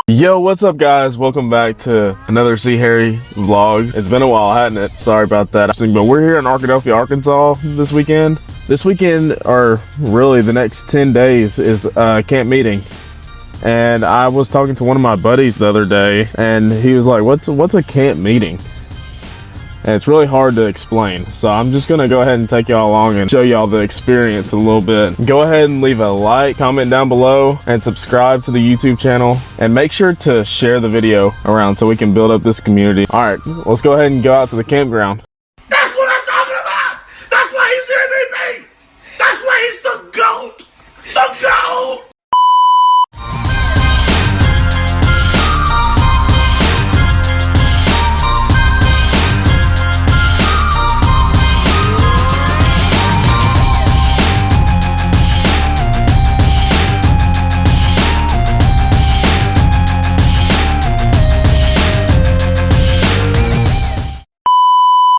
Yo, what's up guys? Welcome back to another See Harry vlog. It's been a while, hadn't it? Sorry about that. But we're here in Arkadelphia, Arkansas this weekend. This weekend, or really the next 10 days, is camp meeting. And I was talking to one of my buddies the other day, and he was like, what's a camp meeting? And it's really hard to explain. So I'm just gonna go ahead and take y'all along and show y'all the experience a little bit. Go ahead and leave a like, comment down below, and subscribe to the YouTube channel. And make sure to share the video around so we can build up this community. All right, let's go ahead and go out to the campground. That's what I'm talking about! That's why he's the MVP! That's why he's the GOAT! The GOAT!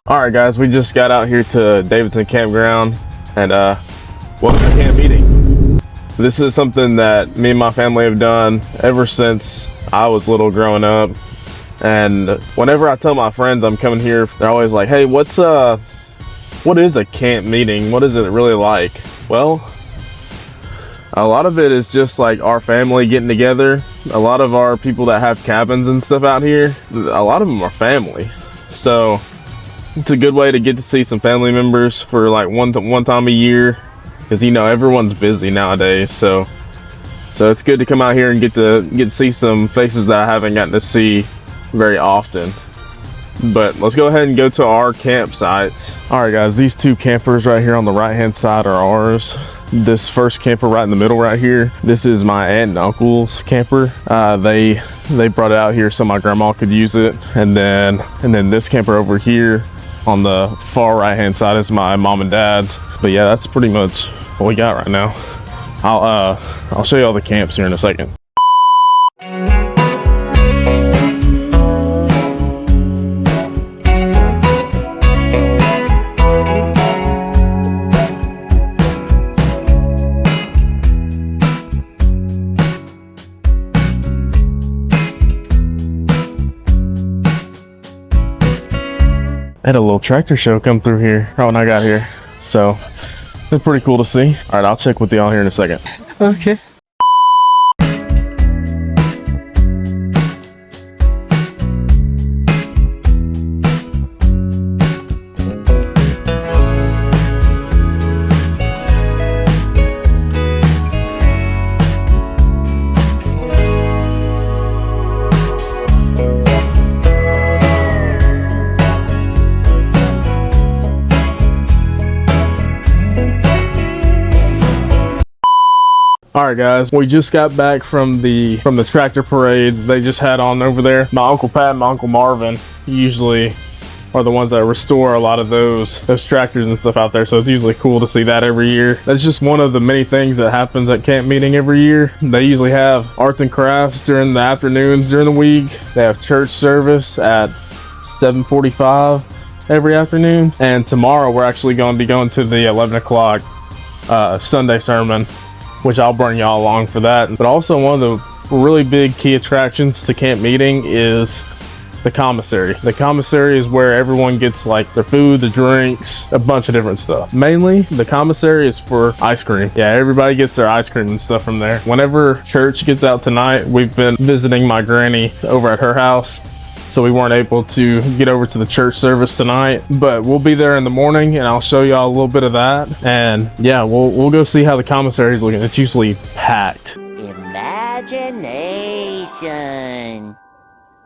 All right, guys, we just got out here to Davidson Campground, and welcome to camp meeting. This is something that me and my family have done ever since I was little growing up. And whenever I tell my friends I'm coming here, they're always like, hey, what is a camp meeting? What is it really like? Well, a lot of it is just like our family getting together. A lot of our people that have cabins and stuff out here, a lot of them are family. So it's a good way to get to see some family members for like one time a year, because you know everyone's busy nowadays. So it's good to come out here and get to see some faces that I haven't gotten to see very often. But let's go ahead and go to our campsites. All right, guys, these two campers right here on the right hand side are ours. This first camper right in the middle right here, this is my aunt and uncle's camper. They brought it out here so my grandma could use it. And then this camper over here on the far right hand side is my mom and dad's. But yeah, that's pretty much what we got right now. I'll show you all the camps here in a second. I had a little tractor show come through here right when I got here, so it's pretty cool to see. All right, I'll check with y'all here in a second. Okay. All right, guys, we just got back from the tractor parade they just had on over there. My Uncle Pat and my Uncle Marvin usually are the ones that restore a lot of those tractors and stuff out there, so it's usually cool to see that every year. That's just one of the many things that happens at camp meeting every year. They usually have arts and crafts during the afternoons during the week. They have church service at 7:45 every afternoon, and tomorrow we're actually going to be going to the 11 o'clock Sunday sermon, which I'll bring y'all along for that. But also one of the really big key attractions to camp meeting is the commissary. The commissary is where everyone gets like their food, the drinks, a bunch of different stuff. Mainly the commissary is for ice cream. Yeah, everybody gets their ice cream and stuff from there. Whenever church gets out tonight, we've been visiting my granny over at her house, so we weren't able to get over to the church service tonight, but we'll be there in the morning and I'll show y'all a little bit of that. And yeah, we'll go see how the commissary is looking. It's usually packed. Imagination.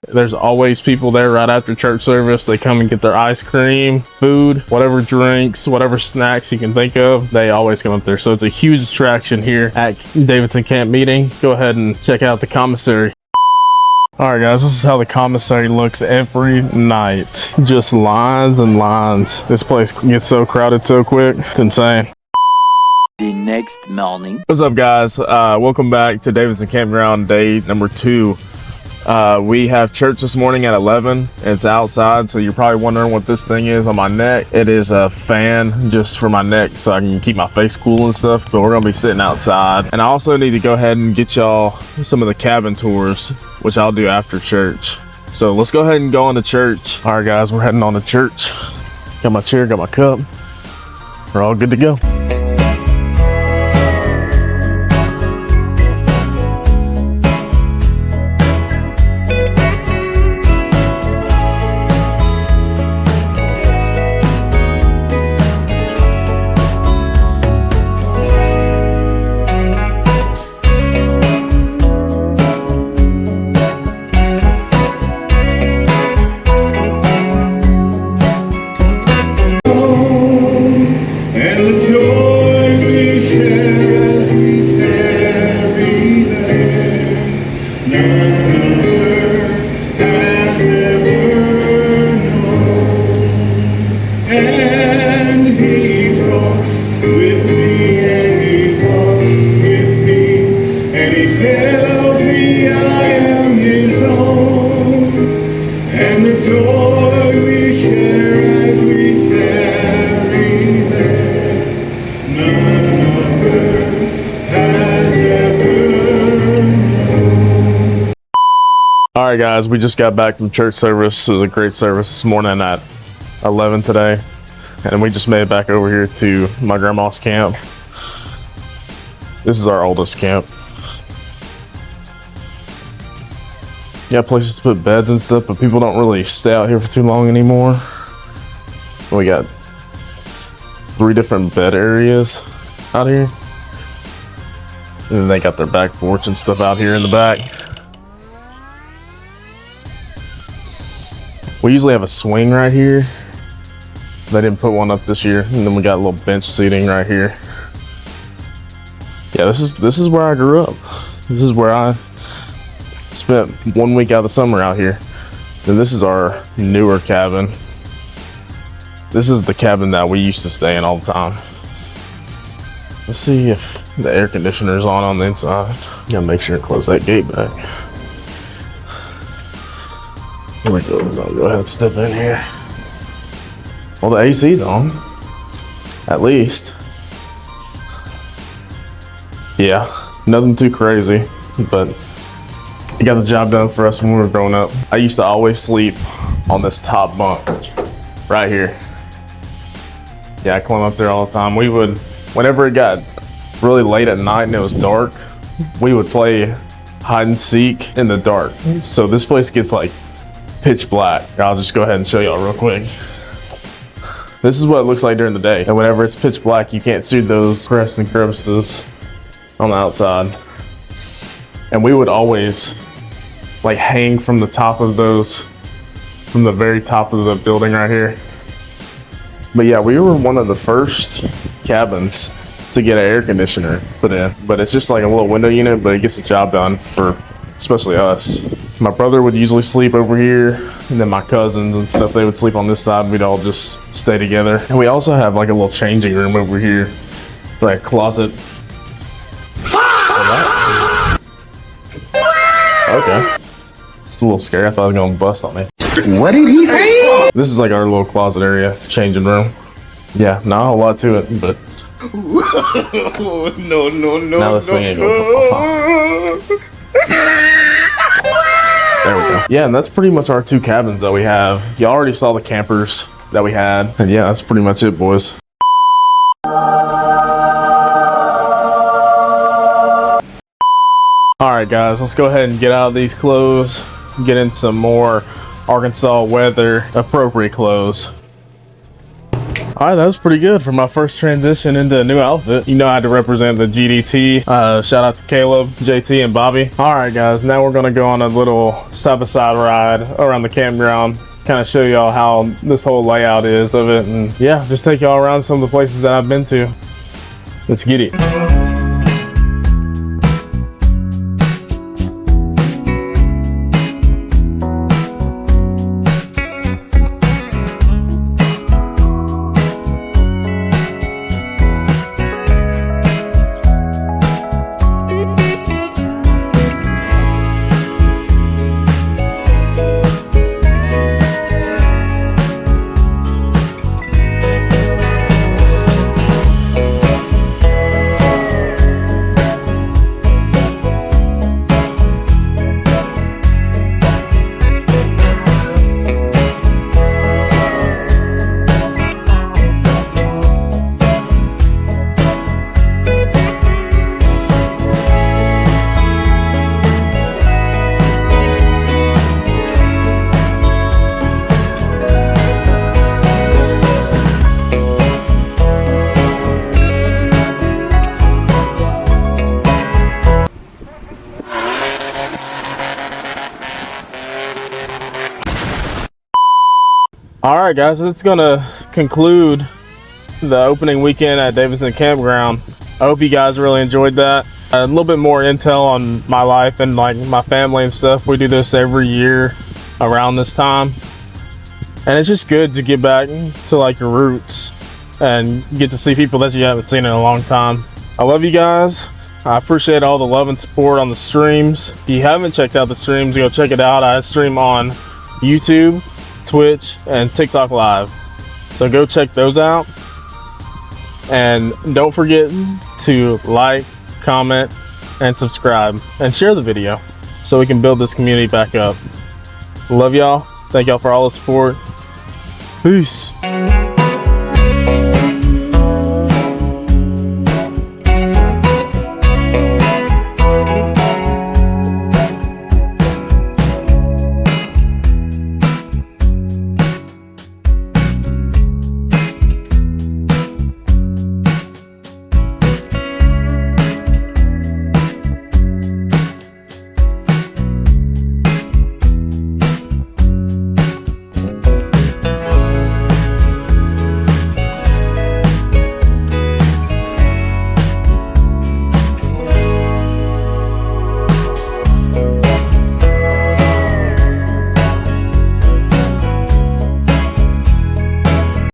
There's always people there right after church service. They come and get their ice cream, food, whatever drinks, whatever snacks you can think of. They always come up there. So it's a huge attraction here at Davidson Camp Meeting. Let's go ahead and check out the commissary. All right, guys, this is how the commissary looks every night. Just lines and lines. This place gets so crowded so quick. It's insane. The next morning. What's up, guys? Welcome back to Davidson Campground, day number 2. We have church this morning at 11. It's outside, so you're probably wondering what this thing is on my neck. It is a fan just for my neck so I can keep my face cool and stuff, but we're gonna be sitting outside. And I also need to go ahead and get y'all some of the cabin tours, which I'll do after church. So let's go ahead and go on to church. All right, guys, we're heading on to church. Got my chair, got my cup. We're all good to go. All right, guys, we just got back from church service. It was a great service this morning at 11 today, and we just made it back over here to my grandma's camp. This is our oldest camp. Yeah, places to put beds and stuff, but people don't really stay out here for too long anymore. We got 3 different bed areas out here, and then they got their back porch and stuff out here in the back. We usually have a swing right here. They didn't put one up this year, and then we got a little bench seating right here. Yeah, this is where I grew up. This is where I spent 1 week out of the summer out here. And this is our newer cabin. This is the cabin that we used to stay in all the time. Let's see if the air conditioner's on the inside. Gotta make sure to close that gate back. Here we go. We're gonna go ahead and step in here. Well, the AC's on, at least. Yeah, nothing too crazy, but it got the job done for us when we were growing up. I used to always sleep on this top bunk right here. Yeah, I climb up there all the time. We would, whenever it got really late at night and it was dark, we would play hide and seek in the dark. So this place gets like pitch black. I'll just go ahead and show y'all real quick. This is what it looks like during the day. And whenever it's pitch black, you can't see those crests and crevices on the outside. And we would always like hang from the top of those, from the very top of the building right here. But yeah, we were one of the first cabins to get an air conditioner put in. But it's just like a little window unit, but it gets the job done for especially us. My brother would usually sleep over here, and then my cousins and stuff, they would sleep on this side. We'd all just stay together. And we also have like a little changing room over here, like a closet. Okay. It's a little scary. I thought it was gonna bust on me. What did he say? This is like our little closet area, changing room. Yeah, not a whole lot to it, but No, now this thing ain't gonna pop off. There we go. Yeah, and that's pretty much our 2 cabins that we have. You already saw the campers that we had. And yeah, that's pretty much it, boys. Alright guys, let's go ahead and get out of these clothes. Get in some more Arkansas weather appropriate clothes. Alright, that was pretty good for my first transition into a new outfit. You know I had to represent the GDT. Shout out to Caleb, JT, and Bobby. Alright guys, now we're gonna go on a little side-by-side ride around the campground. Kind of show y'all how this whole layout is of it. And yeah, just take y'all around some of the places that I've been to. Let's get it. All right, guys, that's gonna conclude the opening weekend at Davidson Campground. I hope you guys really enjoyed that. A little bit more intel on my life and like my family and stuff. We do this every year around this time, and it's just good to get back to like your roots and get to see people that you haven't seen in a long time. I love you guys. I appreciate all the love and support on the streams. If you haven't checked out the streams, go check it out. I stream on YouTube, Twitch, and TikTok Live. So go check those out. And don't forget to like, comment, and subscribe. And share the video so we can build this community back up. Love y'all. Thank y'all for all the support. Peace.